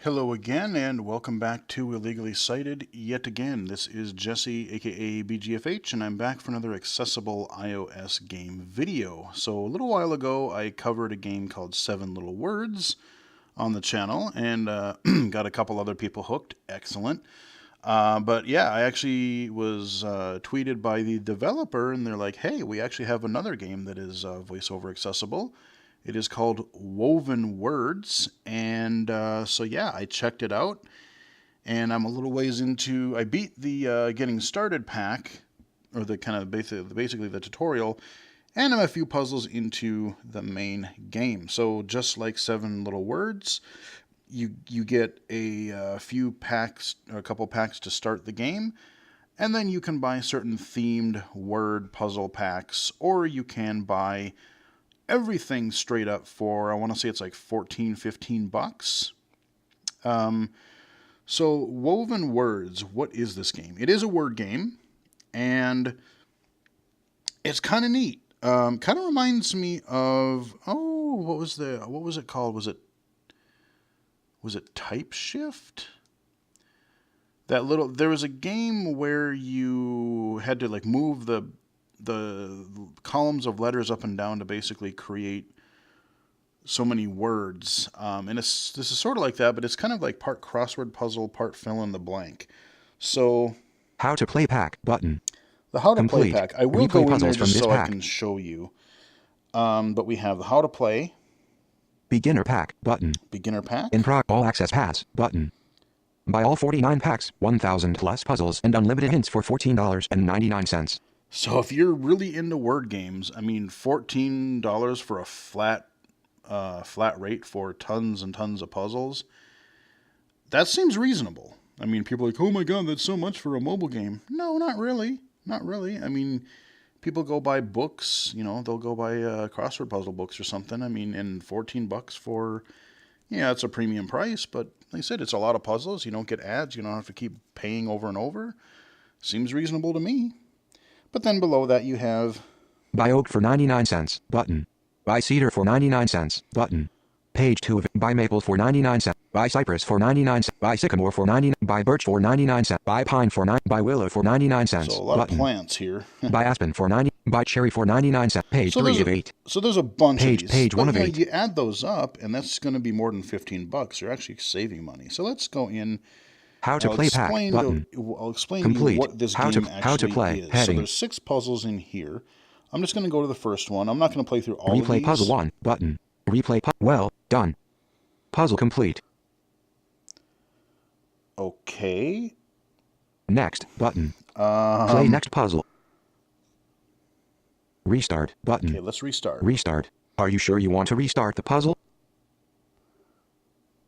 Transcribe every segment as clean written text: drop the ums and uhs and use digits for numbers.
Hello again, and welcome back to Illegally Cited yet again. This is Jesse, aka BGFH, and I'm back for another accessible iOS game video. So a little while ago, I covered a game called 7 Little Words on the channel, and got a couple other people hooked. Excellent. But yeah, I actually was tweeted by the developer, and they're like, hey, we actually have another game that is VoiceOver accessible. It is called Woven Words, and so yeah, I checked it out, and I'm a little ways into. I beat the getting started pack, or the kind of basically the tutorial, and I'm a few puzzles into the main game. So just like 7 Little Words, you get a few packs, a couple packs to start the game, and then you can buy certain themed word puzzle packs, or you can buy everything straight up for, I want to say it's like 14, 15 bucks. So Woven Words, what is this game? It is a word game, and it's kind of neat. Kind of reminds me of, what was it called? Was it Type Shift? There was a game where you had to like move the columns of letters up and down to basically create so many words. And this is sort of like that, but it's kind of like part crossword puzzle, part fill in the blank. So How to play pack button. The how to Complete. play pack, I will Replay go in there puzzles from just this so I pack. can show you. But we have the how to play, Beginner pack button. beginner pack, All access pass button. Buy all 49 packs, 1,000 plus puzzles, and unlimited hints for $14.99. So if you're really into word games, I mean, $14 for a flat rate for tons and tons of puzzles, that seems reasonable. I mean, people are like, oh my god, that's so much for a mobile game. No, not really. Not really. I mean, people go buy books, they'll go buy crossword puzzle books or something. I mean, and 14 bucks for, yeah, it's a premium price, but like I said, it's a lot of puzzles. You don't get ads. You don't have to keep paying over and over. Seems reasonable to me. But then below that you have Buy oak for 99 cents button. Buy cedar for 99 cents button. Page 2 of it. Buy maple for 99 cents. Buy cypress for 99 cents. Buy sycamore for 99. Buy birch for 99 cents. Buy pine for 9. Buy willow for 99 cents. so a lot button. of plants here. Buy aspen for 90. Buy cherry for 99 cents. Page 3 of 8. So there's a bunch Page- of these. page But, 1 of 8. You add those up, and that's going to be more than 15 bucks. You're actually saving money. So let's go in. How to play pack button. I'll explain to you Complete. what this How game to actually play. is. So Heading. there's 6 puzzles in here. I'm just going to go to the first one. I'm not going to play through all of Replay these. puzzle 1 button. Replay well done. Puzzle complete. Okay. Next button. Play next puzzle. Restart button. Okay, let's restart. Restart. Are you sure you want to restart the puzzle?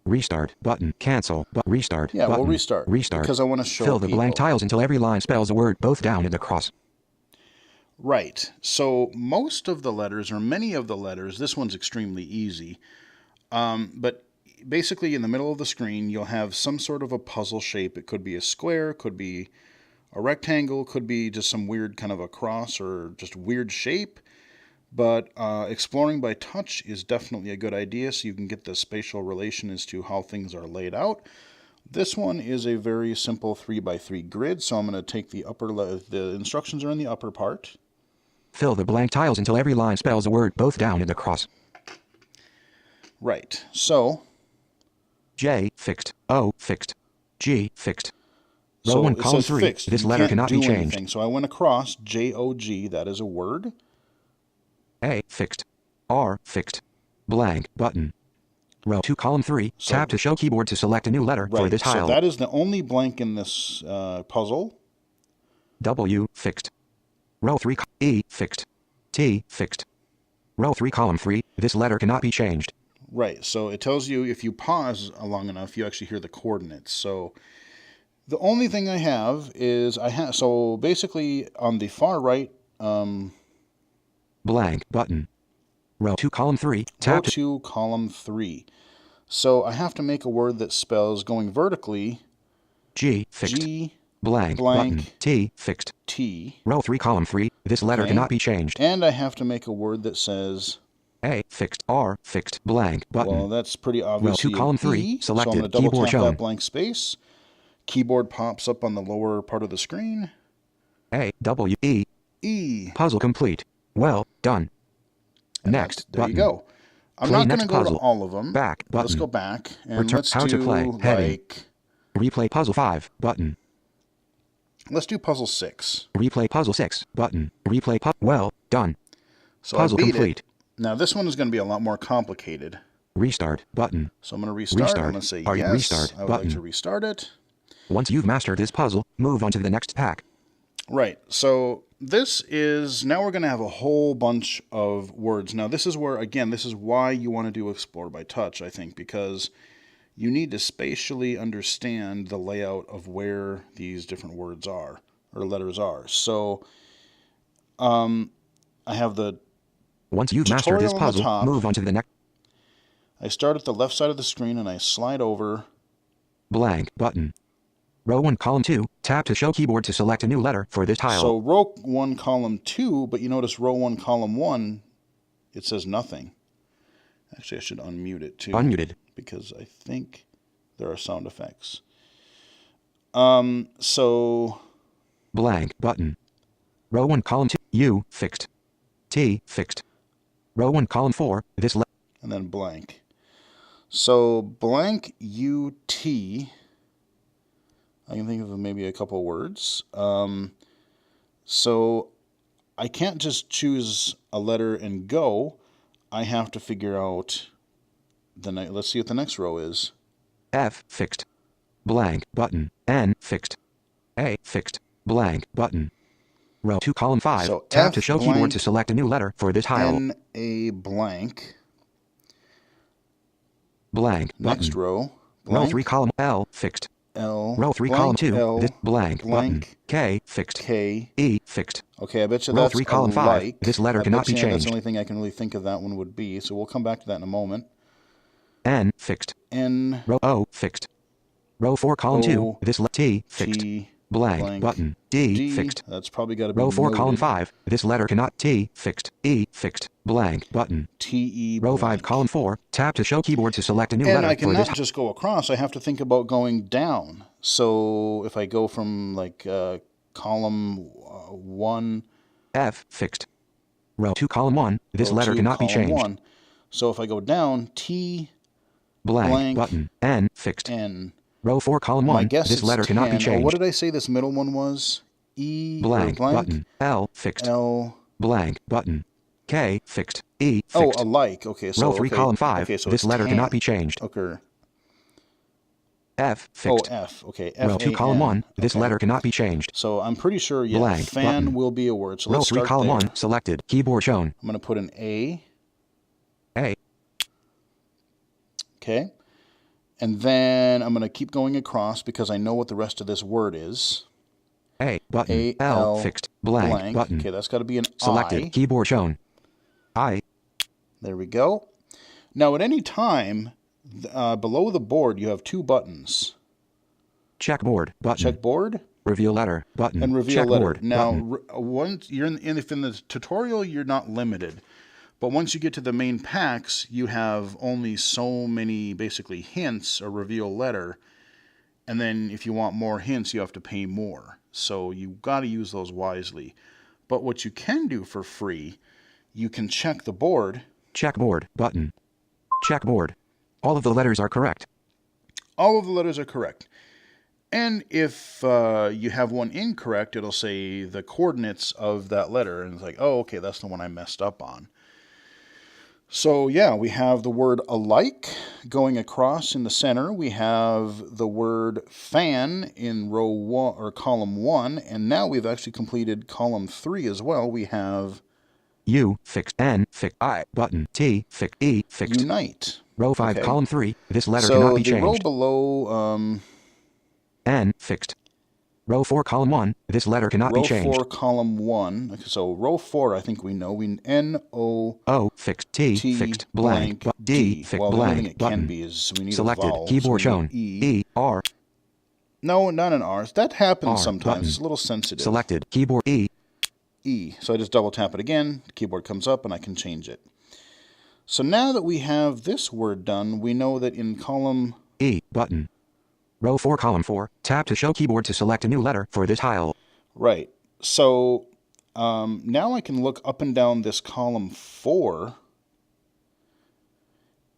Restart button. Cancel. Restart. Yeah, button. we'll restart. Restart. Because I want to show Fill the blank people. tiles until every line spells a word both down and across. Right. So most of the letters, or many of the letters, this one's extremely easy. But basically in the middle of the screen, you'll have some sort of a puzzle shape. It could be a square, could be a rectangle, could be just some weird kind of a cross or just weird shape. But exploring by touch is definitely a good idea, so you can get the spatial relation as to how things are laid out. This one is a very simple 3x3 grid, so I'm going to take the the instructions are in the upper part. Fill the blank tiles until every line spells a word both down and across. Right. So J fixed. O fixed. G fixed. Row So 1 it column says 3. fixed. This You letter can't cannot be do changed. anything. So I went across J-O-G, that is a word. A fixed. R fixed. Blank button. Row 2 column 3. So- Tap to show keyboard to select a new letter for Right. this So tile. that is the only blank in this puzzle. W fixed. Row 3 E fixed. T fixed. Row 3 column 3. This letter cannot be changed. Right. So it tells you if you pause long enough, you actually hear the coordinates. So the only thing I have is so basically on the far right, Blank button. Row 2 column 3. row Tap to 2, column 3. So I have to make a word that spells going vertically G fixed. G, Blank blank. button. T fixed. T. Row 3 column 3. This letter Okay. cannot be changed. And I have to make a word that says A fixed, R fixed, blank, button. Well, that's pretty Row obviously 2, column 3, E, so I'm selected, going to double keyboard tap shown. that blank space. Keyboard pops up on the lower part of the screen. A, W, E. E. Puzzle complete. Well done. And Next there button. you go. I'm Play not going to next go puzzle. to all of them. Back button. Let's go back and Return let's how do to play. Heading. like Replay puzzle 5 button. let's do puzzle 6. Replay puzzle 6 button. Replay well done. So Puzzle I beat complete. it. Now this one is going to be a lot more complicated. Restart button. So I'm going to restart. I'm going to say yes. Restart I would button. like to restart it. Once you've mastered this puzzle, move on to the next pack. Right. So this is, now we're going to have a whole bunch of words. Now this is where, again, this is why you want to do Explore by Touch, I think, because you need to spatially understand the layout of where these different words are, or letters are. So I have the Once you've mastered this tutorial on the puzzle, top. move on to the next. I start at the left side of the screen and I slide over. Blank button. Row 1, column 2, tap to show keyboard to select a new letter for this tile. So row 1, column 2, but you notice row 1, column 1, it says nothing. Actually, I should unmute it too. Unmuted. Because I think there are sound effects. So Blank button. Row 1, column 2, U fixed. T fixed. Row 1, column 4, this letter. And then blank. So blank UT. I can think of maybe a couple words. So I can't just choose a letter and go. I have to figure out the next. Let's see what the next row is. F fixed. Blank button. N fixed. A fixed. Blank button. Row 2, column 5. So Tap F to show blank, keyboard to select a new letter for this tile. N A blank. Blank button. Next row. Row Blank. 3, column L fixed. L. Row 3, blank, column 2. L, This blank button. K fixed. K. E fixed. Okay, I bet you Row that's 3, column 5. alike. This letter I cannot bet be you That's changed. the only thing I can really think of that one would be. So we'll come back to that in a moment. N fixed. N. Row O fixed. Row 4, column 2. O, This T fixed. T. Blank button. D fixed. That's probably got to be Row 4, column noted. 5. This letter cannot. T fixed. E fixed. Blank button. T-E Row 5, blank. column 4. Tap to show keyboard to select a new And letter I for this. cannot just go across. I have to think about going down. So if I go from like column 1. F fixed. Row 2, column 1. This row letter 2, cannot be column changed. 1. So if I go down, T, Blank button. N fixed. N. Row 4, column My 1. guess This it's letter 10. cannot be changed. Oh, what did I say this middle one was? E Blank or blank? button. L fixed. L. Blank button. K fixed. E Oh, fixed. alike. Okay, so Row 3, okay. column 5. Okay, so This it's letter 10. cannot be changed. Okay. F Oh, fixed. F. Okay. Row 2, column F-A-N. 1. This Okay. letter cannot be changed. So I'm pretty sure, yeah, Blank fan button. will be a word. So Row let's 3, start column there. 1. Selected. Keyboard shown. I'm going to put an A. A. Okay. And then I'm going to keep going across because I know what the rest of this word is. A button. A, L L, fixed. Blank button. Okay, that's got to be an Selected. I. Keyboard shown. I. There we go. Now, at any time, below the board, you have two buttons. Checkboard button. Checkboard Reveal letter button. and reveal letter. Checkboard Now, button. once you're if in the tutorial, you're not limited. But once you get to the main packs, you have only so many, basically, hints or reveal letter. And then if you want more hints, you have to pay more. So you got to use those wisely. But what you can do for free, you can check the board. Checkboard button. Checkboard. All of the letters are correct. All of the letters are correct. And if you have one incorrect, it'll say the coordinates of that letter. And it's like, oh, okay, that's the one I messed up on. So yeah, we have the word alike going across in the center. We have the word fan in row 1 or column 1, and now we've actually completed column 3 as well. We have U fixed. N fixed. I button. T fixed. E fixed. unite. Row 5, Okay. column 3. This letter So cannot be the row changed. below N fixed. Row 4, column 1. This letter cannot row be changed. 4, column 1. Okay, so row 4, I think we know. We N-O O fixed. T T fixed. blank Blank. D D. fixed. Well, the only thing Blank it can button. be is we need Selected. a vowel. Keyboard so we shown. need E. E R. No, not an R. That happens R sometimes. button. It's a little sensitive. Selected. Keyboard E. E. So I just double tap it again. The keyboard comes up and I can change it. So now that we have this word done, we know that in column E, button. Row 4, column 4, tap to show keyboard to select a new letter for this tile. Right. So now I can look up and down this column 4,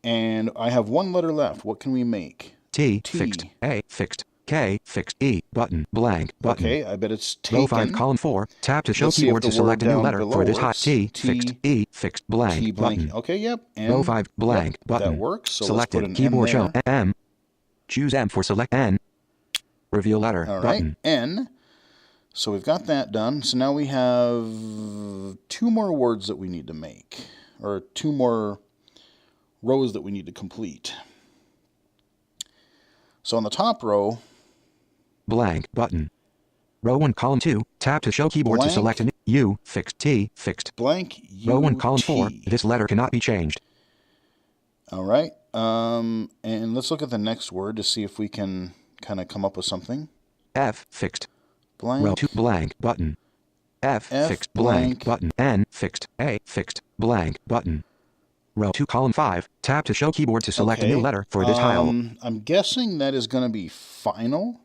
and I have one letter left. What can we make? T, fixed. A, fixed. K, fixed. E, button, blank, button. Okay, I bet it's taken. Row 5, column 4, tap to show Let's see if keyboard the to select a word new down letter below for this tile. works. T, fixed. E, fixed, blank, T blank. button. Okay, yep. And Row 5, blank, yep, button. that works. So selected. let's put an Keyboard N show there. M. Choose M for select N. Reveal letter. All right, button. N. So we've got that done. So now we have 2 more words that we need to make, or 2 more rows that we need to complete. So on the top row, blank, button. Row 1, column 2, tap to show keyboard blank, to select a new U, fixed. T, fixed. blank, U, Row 1, column T. 4, this letter cannot be changed. All right, and let's look at the next word to see if we can kind of come up with something. F, fixed. Blank. Row 2, blank, button. F, fixed, blank, button. N, fixed. A, fixed, blank, button. Row 2, column 5, tap to show keyboard to select a new letter for this tile. I'm guessing that is going to be final.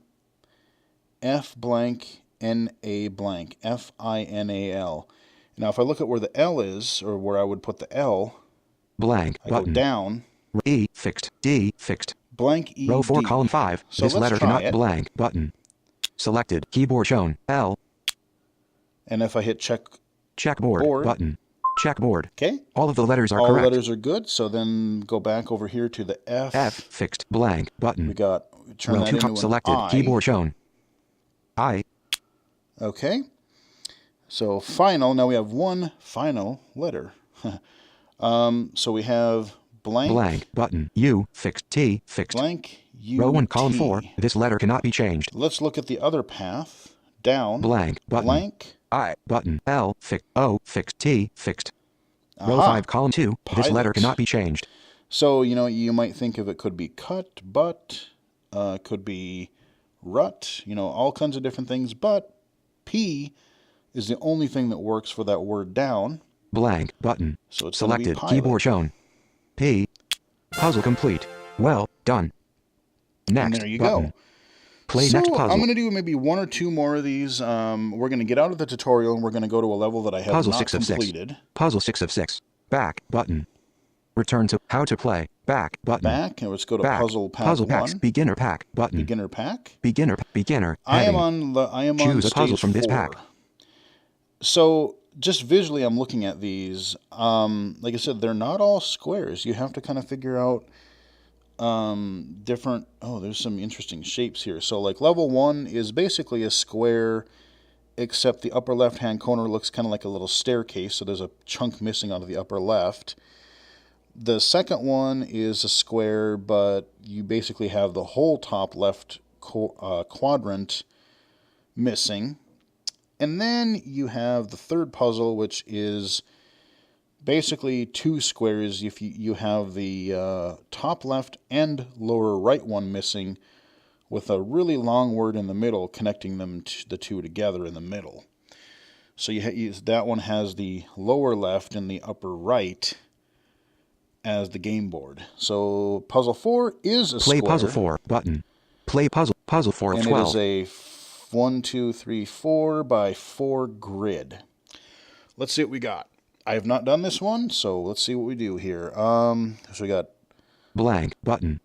F blank, N A blank, Final. Now if I look at where the L is, or where I would put the L, blank, I button. go down. E, fixed. D, fixed. Blank E, Row 4, D. column 5, So this let's letter try cannot, it. blank, button. Selected, keyboard shown, L. And if I hit checkboard, board. button. Checkboard. Okay. All of the letters are All correct. letters are good. So then go back over here to the F. F, fixed, blank, button. We turn Row that 2, into an selected, I. keyboard shown. I. Okay. So final, now we have one final letter. So we have blank, button, U, fixed, T, fixed. blank, U, Row 1, column T. 4, this letter cannot be changed. Let's look at the other path. Down, Blank, button. blank, I, button, L, fixed, O, fixed, T, fixed. Row Aha. 5, column 2, this letter Pilot. cannot be changed. So, you might think of it could be cut, but, could be rut, all kinds of different things, but P is the only thing that works for that word down. Blank, button. So it's gonna be selected, pilot. keyboard shown. P. Puzzle complete. Well done. Next, And there you button. go. Play So next puzzle. I'm going to do maybe 1 or 2 more of these. We're going to get out of the tutorial and we're going to go to a level that I have Puzzle not 6 of 6. completed. Puzzle 6 of 6. Back, button. Return to how to play. Back, button. Back, and let's go to Back. puzzle pack Puzzle 1. packs. Beginner pack, button. Beginner pack. Beginner. I am heading. on Choose a stage puzzle from this 4. pack. So just visually, I'm looking at these. Like I said, they're not all squares. You have to kind of figure out different. Oh, there's some interesting shapes here. So like level 1 is basically a square, except the upper left-hand corner looks kind of like a little staircase. So there's a chunk missing out of the upper left. The second one is a square, but you basically have the whole top left quadrant missing. And then you have the third puzzle, which is basically 2 squares. If you have the top left and lower right one missing, with a really long word in the middle connecting them the 2 together in the middle. So that one has the lower left and the upper right as the game board. So puzzle 4 is a Play square. puzzle 4, button. Play puzzle 4 of And 12. it is a 1, 2, 3, 4 by 4 grid. Let's see what we got. I have not done this one, so let's see what we do here. So we got blank, button.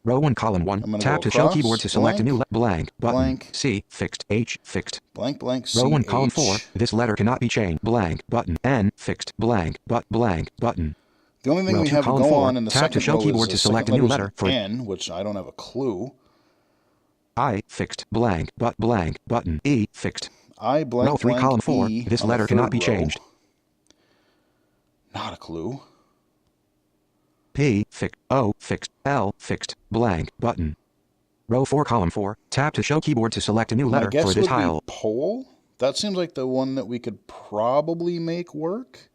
Row 1, column 1. Tap to show across, keyboard to select a new blank, button. blank. C, fixed. H, fixed. blank, blank, C, Row 1, column H. 4. This letter cannot be changed. Blank, button. N, fixed. Blank, blank, button. The only thing Row we 2, have to column go 4. on in the Tap to second show row keyboard is to the select a second new letter's letter for N, which I don't have a clue. I, fixed. Blank, blank, button. E, fixed. I blank, Row 3, blank, column 4. E This on the letter cannot third be row. changed. Not a clue. P, fixed. O, fixed. L, fixed. Blank, button. Row 4, column 4. Tap to show keyboard to select a new My letter guess for this would be tile. pole. That seems like the one that we could probably make work.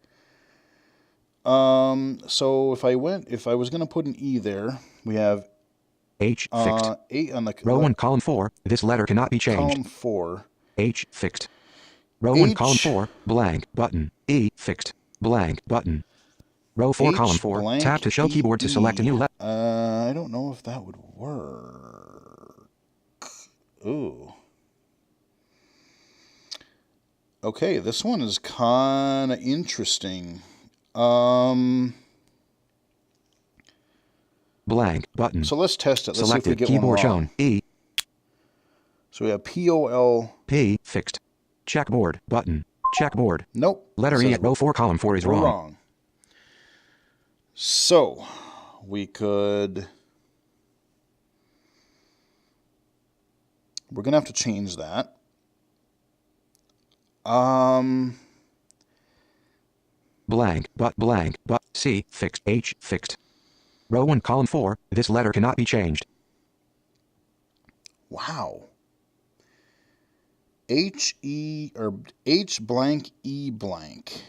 So if I was going to put an E there, we have H, fixed. 8 on the Row 1, column 4. This letter cannot be changed. column 4. H, fixed. Row 1, H. column 4. Blank, button. E, fixed. Blank, button. Row 4, column H 4. blank Tap to show keyboard to select a new letter. I don't know if that would work. Ooh. Okay, this one is kind of interesting. Blank button. So let's test it. Let's see if we Selected get keyboard one wrong. shown. E. So we have POL. P. Fixed. Checkboard button. Checkboard. Nope. Letter E at row 4, column 4 is We're wrong. wrong. So we could. We're gonna have to change that. Blank but C. Fixed. H. Fixed. Row 1, column 4. This letter cannot be changed. Wow. H E or H blank E blank.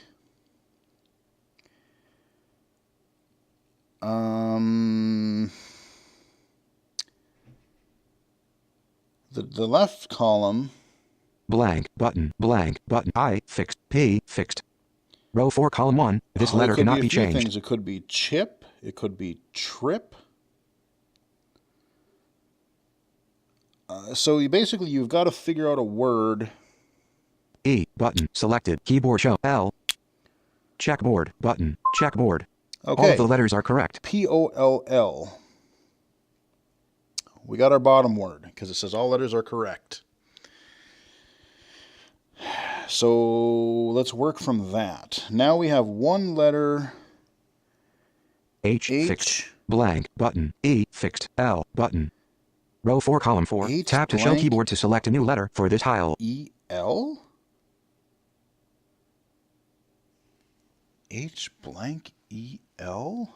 The left column. Blank button. I. Fixed. P. Fixed. Row 4, column 1. This letter cannot be changed. Things. It could be chip. It could be trip. So you've got to figure out a word. E button selected. Keyboard show. L. Checkboard button. Checkboard. Okay. All of the letters are correct. POLL. We got our bottom word because it says all letters are correct. So let's work from that. Now we have one letter. H. Fixed. Blank button. E. Fixed. L button. Row 4, column 4. H Tap to show keyboard to select a new letter for this tile. E-L? H blank E-L?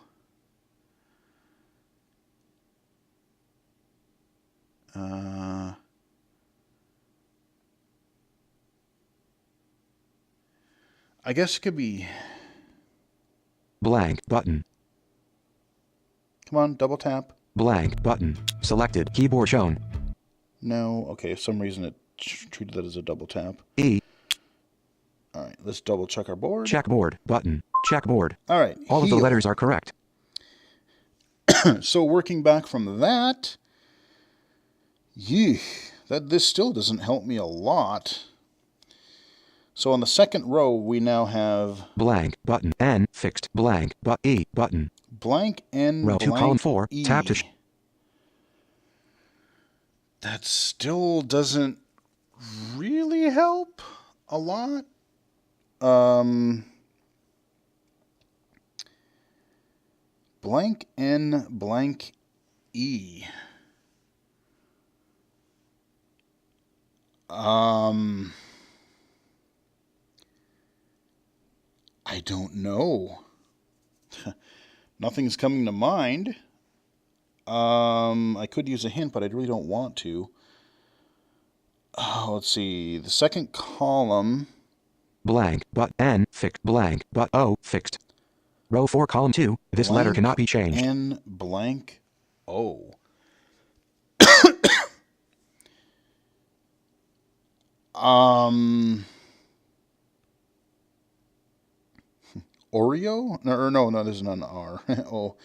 I guess it could be... Blank button. Come on, double tap. Blank button. Selected. Keyboard shown. No. Okay, for some reason it treated that as a double tap. E. All right, let's double check our board. Checkboard button. Checkboard. All right. All of the letters are correct. So working back from that, this still doesn't help me a lot. So on the second row, we now have blank button. N fixed. Blank but E button. Blank N row blank 2, column 4. E. Tap to. That still doesn't really help a lot. Blank N blank E. I don't know. Nothing's coming to mind. I could use a hint, but I really don't want to. Let's see. The second column. Blank but N fixed. Blank but O fixed. Row 4, column 2. This letter cannot be changed. N blank O. Oreo? No, this is not an R. Oh.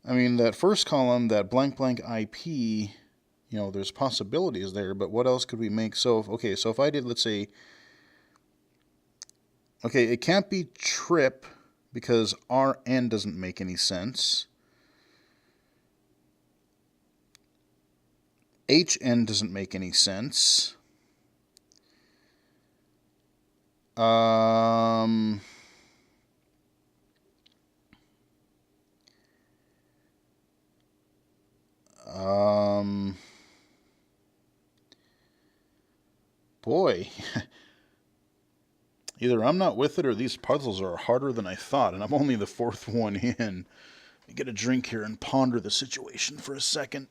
I mean, that first column, that blank blank IP, there's possibilities there, but what else could we make? So if I did, let's say, okay, it can't be trip because RN doesn't make any sense. HN doesn't make any sense. Boy, either I'm not with it or these puzzles are harder than I thought, and I'm only the fourth one in. I get a drink here and ponder the situation for a second.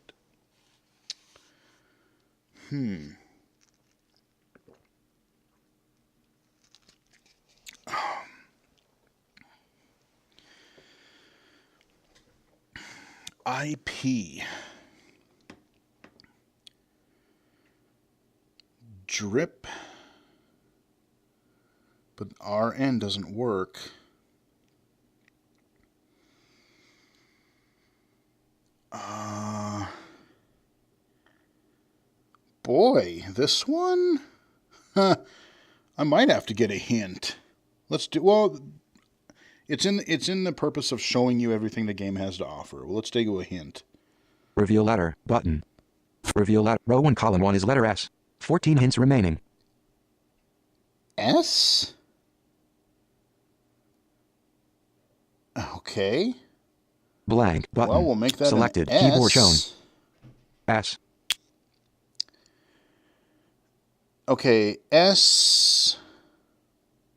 IP. Drip. but RN doesn't work. Boy, this one? Huh, I might have to get a hint. Let's do, well, it's in the purpose of showing you everything the game has to offer. Well, let's take a hint. Reveal letter, button. Reveal letter, row 1, column 1 is letter S. 14 hints remaining. S? Okay. Blank, button. Well, we'll make that selected, an S. keyboard shown. S. Okay, S.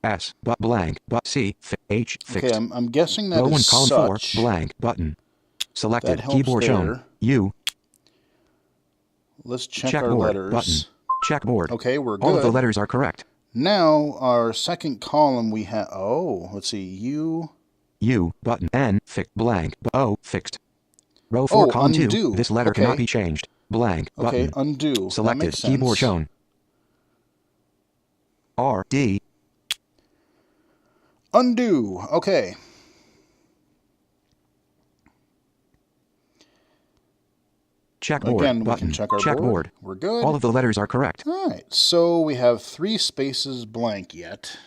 S, but blank, but C, H, fixed. Okay, I'm guessing that row 1, is column such. 4, blank, button. Selected, That helps keyboard there. shown. U. Let's check our letters. Button. Checkboard. Okay, we're good. All of the letters are correct. Now, our second column we have, let's see, U. U, button, N, fixed, blank, O, fixed. Row 4, column undo. 2, this letter Okay. cannot be changed. Blank, button. Okay, undo. Selected, that makes sense. keyboard shown. R, D. Undo. Okay. Checkboard. Again, button. we can check our Checkboard. board. We're good. All of the letters are correct. All right, so we have 3 spaces blank yet.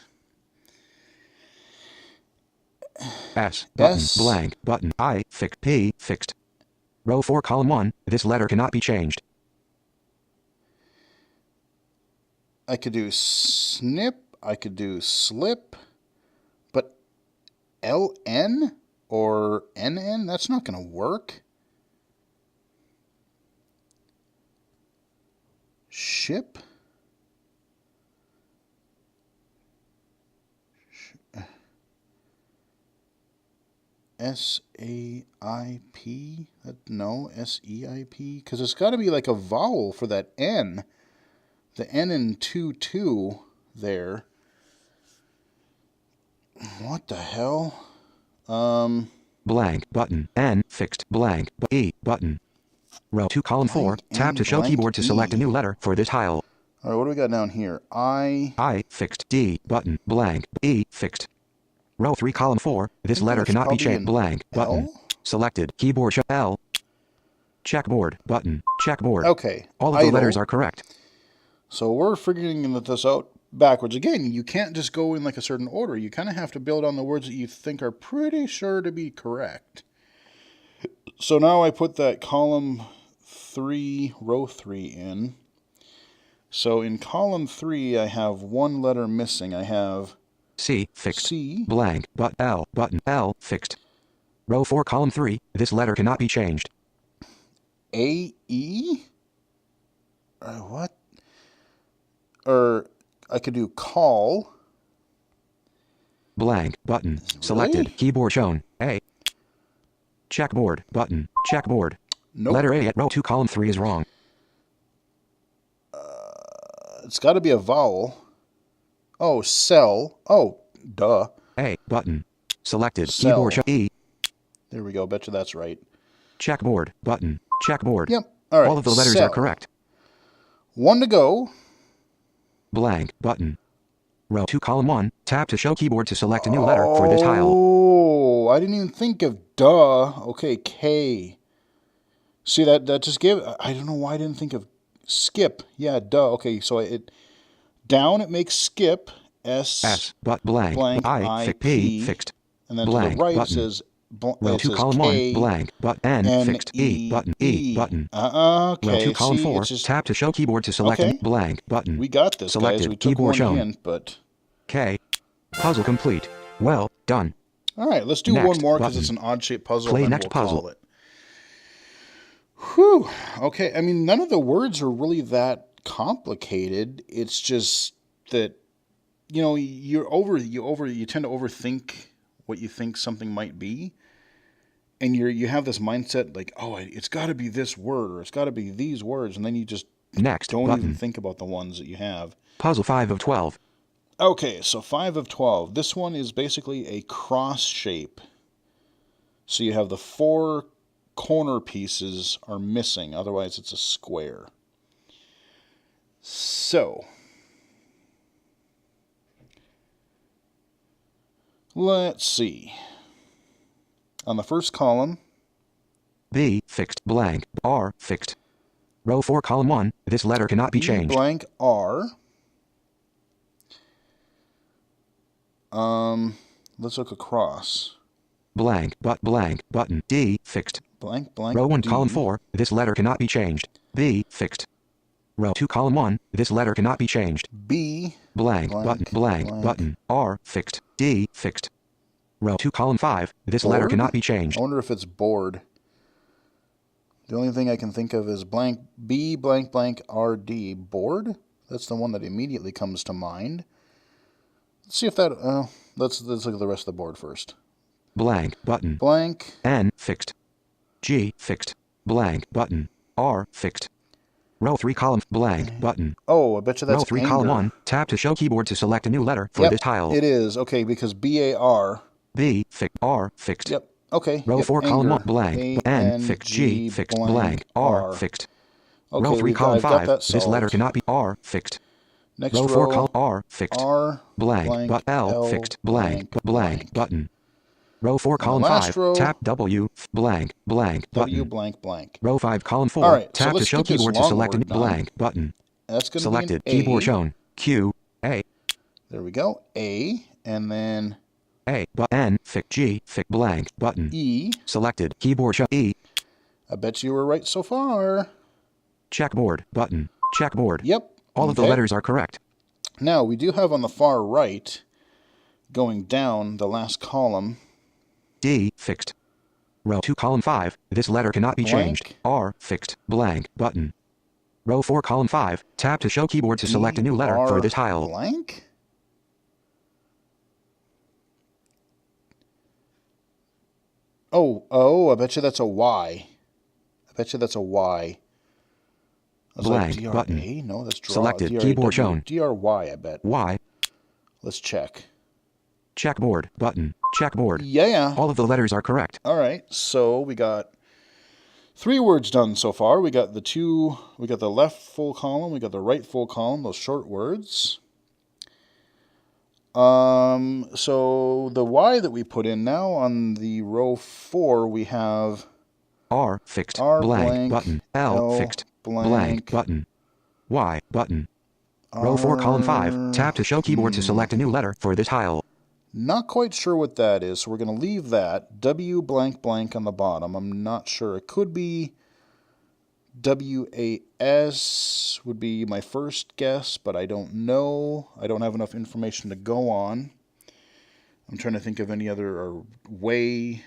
S, button, S. blank, button, I, fixed, P, fixed. Row 4, column 1, this letter cannot be changed. I could do snip, I could do slip, but LN or NN, that's not going to work. Ship? S-A-I-P? No, S-E-I-P? Because it's got to be like a vowel for that N. The N in 2-2 there. What the hell? Blank, button, N, fixed, blank, E, button. Row 2, column 4, tap N, to show blank, keyboard to select a E. new letter for this tile. All right, what do we got down here? I, fixed, D, button, blank, E, fixed. Row 3, column 4, this think letter there's cannot be probably changed, an blank, button. L? Selected, keyboard show L. Checkboard, button, checkboard. Okay. All of the letters are correct. So we're figuring this out backwards. Again, you can't just go in like a certain order. You kind of have to build on the words that you think are pretty sure to be correct. So now I put that column 3, row 3 in. So in column 3, I have one letter missing. I have C, fixed, C, blank, but L, button, L, fixed. Row 4, column 3, this letter cannot be changed. A-E? What? Or I could do call. Blank, button, selected, Really? keyboard shown, A. Checkboard, button, checkboard. Nope. Letter A at row 2, column 3 is wrong. It's got to be a vowel. Oh, cell. Oh, duh. A, button. Selected, Cell. keyboard show E. There we go. Bet you that's right. Checkboard, button, checkboard. Yep. All right. All of the letters cell. are correct. 1 to go. Blank, button. Row 2, column 1, tap to show keyboard to select a new letter for this tile. Oh, I didn't even think of duh. Okay, K. See, that just gave, I don't know why I didn't think of skip. Yeah, duh. Okay, so down it makes skip. S, but blank, I, P, fixed. and then blank, to the right button. it says Row 2, column K, 1, blank, but N, fixed, E, button, E, button. Okay, Row 2, column see, 4, it's just, tap to show keyboard to select Okay. a blank, button. we got this, Selected, guys. We took keyboard one shown. hint, but... K. Puzzle complete. Well done. All right, let's do Next one more because button. it's an odd-shaped puzzle. Play then next we'll puzzle. call it. Whew. Okay, I mean, none of the words are really that complicated. It's just that, you know, you tend to overthink what you think something might be, and you have this mindset like, oh, it's got to be this word or it's got to be these words, and then you just Next don't button. even think about the ones that you have. Puzzle 5 of 12. Okay, so 5 of 12. This one is basically a cross shape. So you have the 4 corner pieces are missing, otherwise it's a square. So Let's see. On the first column, B fixed blank R fixed. Row 4 column 1, this letter cannot be B changed. blank R. Let's look across. Blank button D fixed. Blank blank Row 1 D. column 4, this letter cannot be changed. B fixed. Row 2 column 1, this letter cannot be changed. B Blank button R fixed. D fixed. Row 2 column 5, this letter Board? cannot be changed. I wonder if it's board. The only thing I can think of is blank B blank blank RD. Board? That's the one that immediately comes to mind. Let's see if that... let's look at the rest of the board first. Blank button Blank. N fixed. G fixed. Blank button R fixed. Row 3 column blank button. Oh, I bet you that's Row 3 anger. column 1, tap to show keyboard to select a new letter for this tile. It is. Okay, because B-A-R. B fixed R fixed. Yep. Okay. Row 4 column 1 blank N A-N-G fixed G fixed blank R fixed. Okay, Row 3 column I've got 5, that this letter solved. cannot be R fixed. Next Row 4 column R fixed. R Blank but L fixed blank button. Row 4 column last 5, row, tap W blank W button. blank blank. Row 5 column 4, All right, so tap to let's show get this keyboard to long select a word done. blank button. That's going to Selected. be an A. Keyboard shown. Q A There we go. A, and then A but N fixed G fixed blank button. E. Selected. Keyboard show E. I bet you were right so far. Checkboard button. Checkboard. Yep. All of the letters are correct. Now, we do have on the far right, going down the last column, D fixed. Row 2 column 5, this letter cannot be changed. Blank. R fixed blank button. Row 4 column 5, tap to show keyboard to select a new letter for this tile. Blank? Oh, I bet you that's a Y. I bet you that's a Y. I was Blank like, D-R-A? button. No, that's draw. Selected. D-R-A-W. Keyboard shown. D-R-Y, I bet. Y. Let's check. Checkboard button. Checkboard. Yeah. All of the letters are correct. All right, so we got 3 words done so far. We got the left full column, we got the right full column, those short words. So the Y that we put in now on the row 4, we have R fixed R blank button. L fixed blank button. Y button. Row 4 column 5, tap to show keyboard to select a new letter for this tile. Not quite sure what that is, so we're going to leave that. W blank blank on the bottom. I'm not sure. It could be W-A-S would be my first guess, but I don't know. I don't have enough information to go on. I'm trying to think of any other way.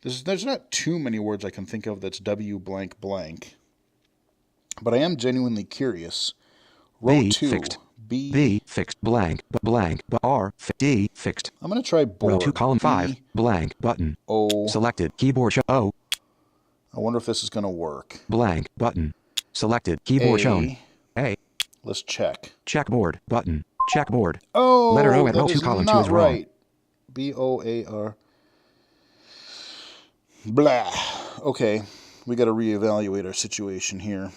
There's not too many words I can think of that's W blank blank. But I am genuinely curious. Row B 2. fixed. B fixed blank R D fixed. I'm going to try board. Row 2 column 5 blank button. O. Selected. Keyboard show O. I wonder if this is going to work. Blank button. Selected. Keyboard shown. A. Let's check. Checkboard button. Checkboard. Oh, Letter O at that row 2 is column 2 not is wrong. right. B-O-A-R. Blah. Okay, we got to reevaluate our situation here.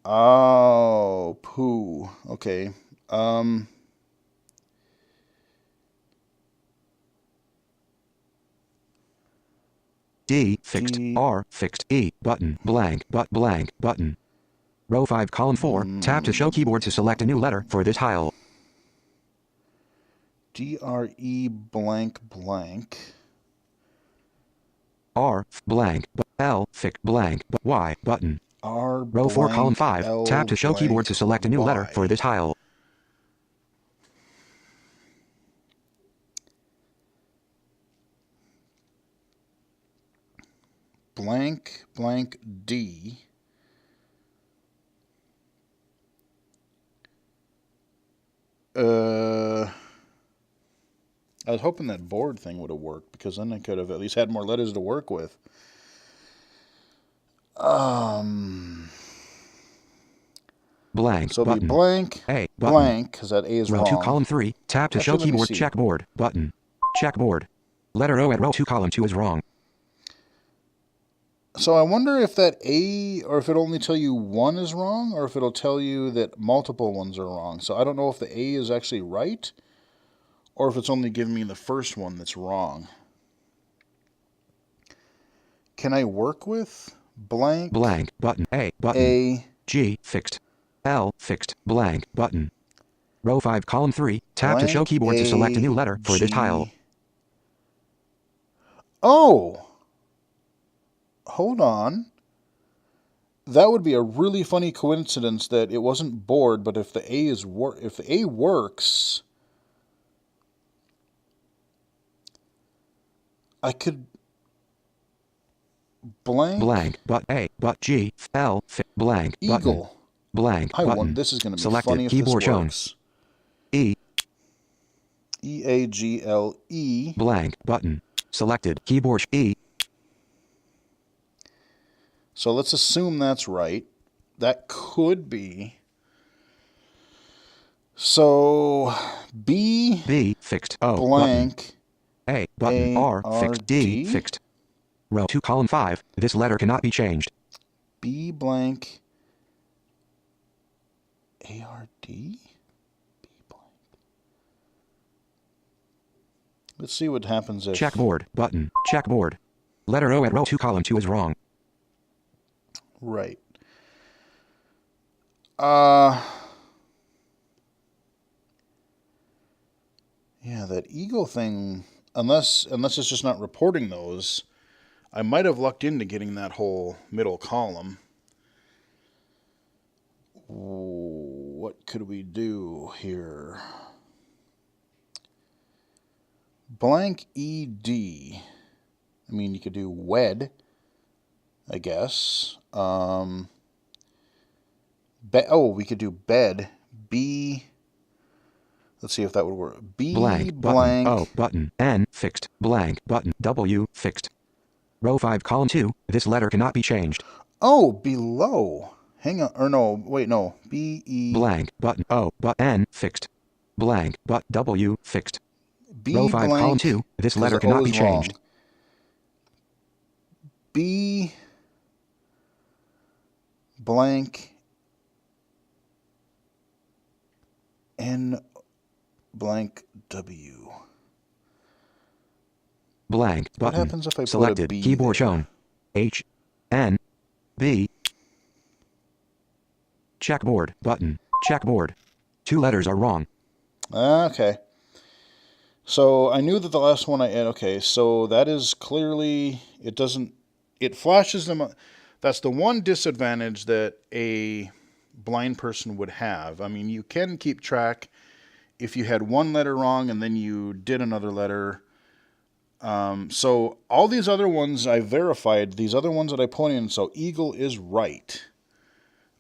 Oh, poo. Okay. D fixed. D. R fixed. E button blank button. Row 5 column 4, tap to show keyboard to select a new letter for this tile. D-R-E blank blank. R blank L fixed blank Y button. R Row 4 blank column 5, L tap to show keyboard to select a new letter Y. for this tile. Blank blank D. I was hoping that board thing would have worked, because then I could have at least had more letters to work with. Blank So it'll button. be blank, A button. blank, because that A is Row wrong. 2 column 3, tap to show Actually, let me keyboard see. checkboard button. Checkboard. Letter O at row 2 column 2 is wrong. So I wonder if that A, or if it'll only tell you one is wrong, or if it'll tell you that multiple ones are wrong. So I don't know if the A is actually right, or if it's only giving me the first one that's wrong. Can I work with blank? Blank button. A button. A. G fixed. L fixed. Blank button. Row 5 column 3. Tap to show Blank keyboard to select a new letter for this tile. G. Oh! Hold on. That would be a really funny coincidence that it wasn't bored, but if the A is if the A works, I could blank but A but G L blank eagle button. Blank I button. want this is going to be Selected funny if keyboard this works. shown. E EAGLE blank button. Selected keyboard E. So let's assume that's right. That could be. So B fixed. O blank button. A button. R fixed. D fixed. Row 2 column 5. This letter cannot be changed. B blank ARD? B blank. Let's see what happens if... Checkboard button. Checkboard. Letter O at row 2 column 2 is wrong. Right. Yeah, that eagle thing, unless it's just not reporting those, I might have lucked into getting that whole middle column. What could we do here? Blank ED. I mean, you could do wed, I guess. We could do bed. B. Let's see if that would work. B blank. Button. O button. N fixed. Blank button. W fixed. Row 5 column 2. This letter cannot be changed. Oh, below. Hang on. Or no. Wait, no. B E. Blank button. O but N fixed. Blank but W fixed. B Row 5 blank, column 2. This letter cannot be changed. Wrong. B blank N blank W. Blank button. What happens if I selected put a B keyboard there? shown. H N B. Checkboard button. Checkboard. 2 letters are wrong. Okay. So I knew that the last one I had. Okay, so that is clearly it flashes them. That's the one disadvantage that a blind person would have. I mean, you can keep track if you had one letter wrong and then you did another letter. So all these other ones I verified, these other ones that I put in, so eagle is right.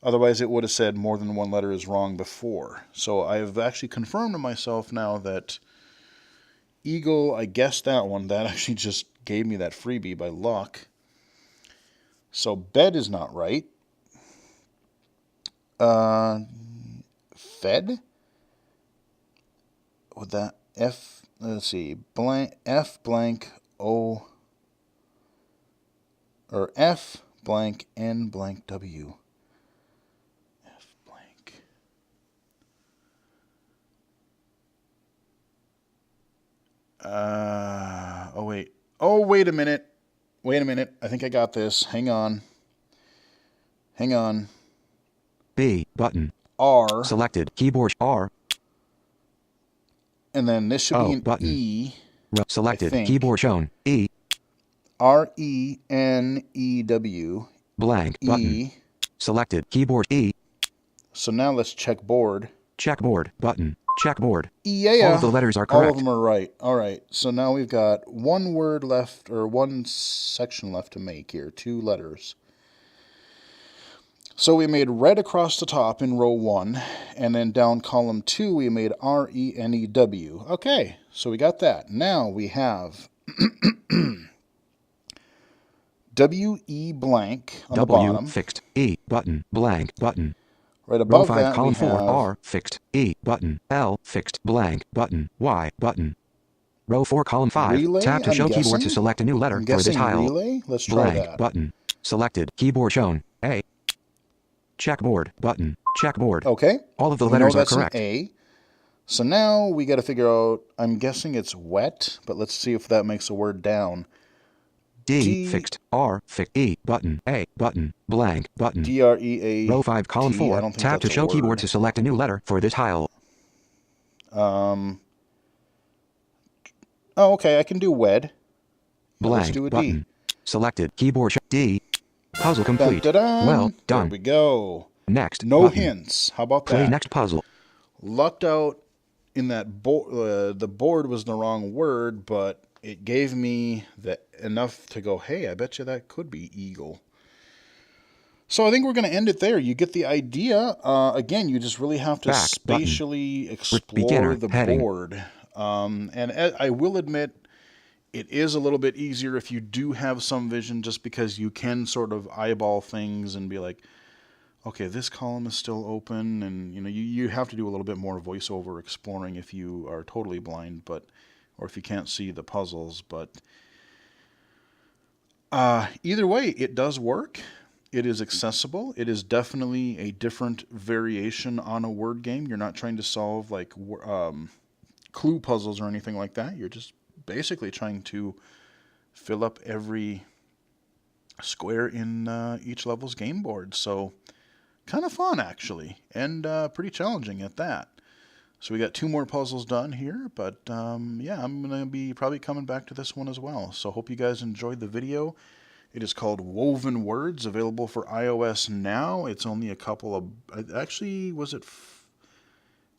Otherwise, it would have said more than one letter is wrong before. So I have actually confirmed to myself now that eagle, I guessed that one. That actually just gave me that freebie by luck. So bed is not right. Fed? With that F, let's see, blank F blank O, or F blank N blank W. F blank. Oh wait. Oh, wait a minute. Wait a minute. I think I got this. Hang on. Hang on. B button. R. Selected keyboard R. And then this should be an button. E. Selected keyboard shown. E. RENEW. Blank button. E. Selected keyboard E. So now let's check board. Checkboard button. Checkboard. Yeah. All of the letters are correct. All of them are right. All right. So now we've got one word left, or one section left to make here. 2 letters. So we made red across the top in row 1, and then down column 2 we made RENEW. Okay, so we got that. Now we have WE blank on the bottom. Fixed. E button. Blank button. Right above row 5 that column we 4 have R fixed. E button. L fixed. Blank button. Y button. Row 4 column 5. relay. Tap to I'm show keyboard guessing? to select a new letter I'm for this guessing tile. relay. Let's try Blank that. button. Selected. Keyboard shown. A. Checkboard. Button. Checkboard. Okay. All of the We letters know are that's an correct. A. So now we got to figure out, I'm guessing it's wet, but let's see if that makes a word down. D. Fixed. R. Fixed. E. Button. A. Button. Blank. Button. D-R-E-A-T. Row 5, column I 4. don't think Tap that's to a show keyboard word. to select a new letter for this tile. Oh, okay, I can do wed. Let's Blank. do a Button. D. Selected. Keyboard D. Puzzle Dun, complete. dun, dun. Well There done. we go. Next. No button. hints. How about Play that? next puzzle. Lucked out in that the board was the wrong word, but it gave me enough to go, hey, I bet you that could be eagle. So I think we're going to end it there. You get the idea. Again, you just really have to Back button. spatially explore Beginner the heading. board. And I will admit, it is a little bit easier if you do have some vision, just because you can sort of eyeball things and be like, okay, this column is still open, and you have to do a little bit more voiceover exploring if you are totally blind, or if you can't see the puzzles. But either way, it does work. It is accessible. It is definitely a different variation on a word game. You're not trying to solve like clue puzzles or anything like that. You're just basically trying to fill up every square in each level's game board. So kind of fun, actually, and pretty challenging at that. So we got 2 more puzzles done here, but yeah, I'm going to be probably coming back to this one as well. So hope you guys enjoyed the video. It is called Woven Words, available for iOS now. It's only a couple of, actually, was it,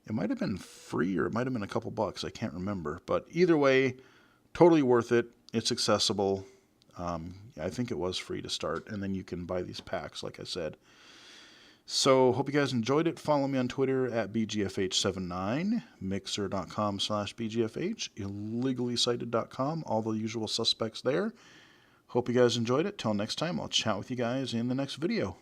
it might have been free, or it might have been a couple bucks, I can't remember. But either way, totally worth it. It's accessible. I think it was free to start, and then you can buy these packs, like I said. So, hope you guys enjoyed it. Follow me on Twitter at BGFH79, mixer.com/BGFH, illegally-cited.com, all the usual suspects there. Hope you guys enjoyed it. Till next time, I'll chat with you guys in the next video.